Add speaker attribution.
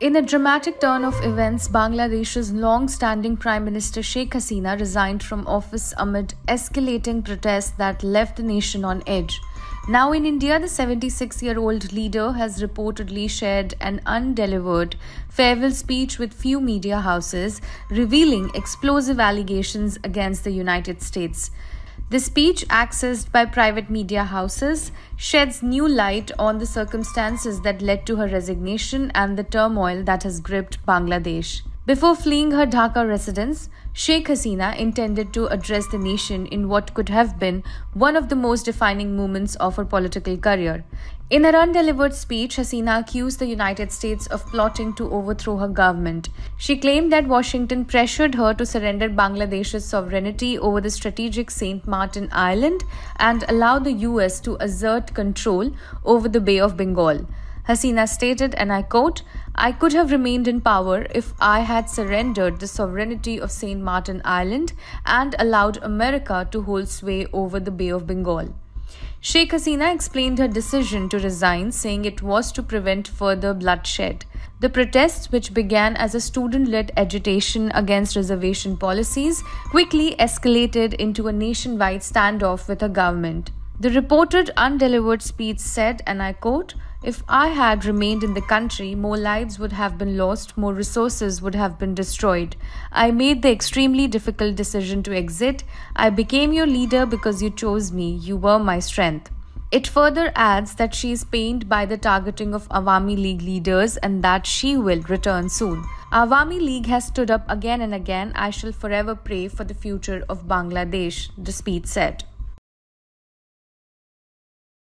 Speaker 1: In a dramatic turn of events, Bangladesh's long-standing Prime Minister Sheikh Hasina resigned from office amid escalating protests that left the nation on edge. Now in India, the 76-year-old leader has reportedly shared an undelivered farewell speech with few media houses, revealing explosive allegations against the United States. The speech, accessed by private media houses, sheds new light on the circumstances that led to her resignation and the turmoil that has gripped Bangladesh. Before fleeing her Dhaka residence, Sheikh Hasina intended to address the nation in what could have been one of the most defining moments of her political career. In her undelivered speech, Hasina accused the United States of plotting to overthrow her government. She claimed that Washington pressured her to surrender Bangladesh's sovereignty over the strategic Saint Martin Island and allow the US to assert control over the Bay of Bengal. Hasina stated, and I quote, "I could have remained in power if I had surrendered the sovereignty of Saint Martin Island and allowed America to hold sway over the Bay of Bengal." Sheikh Hasina explained her decision to resign, saying it was to prevent further bloodshed. The protests, which began as a student-led agitation against reservation policies, quickly escalated into a nationwide standoff with her government. The reported undelivered speech said, and I quote, "If I had remained in the country, more lives would have been lost, more resources would have been destroyed. I made the extremely difficult decision to exit. I became your leader because you chose me. You were my strength." It further adds that she is pained by the targeting of Awami League leaders and that she will return soon. Awami League has stood up again and again. "I shall forever pray for the future of Bangladesh," the speech said.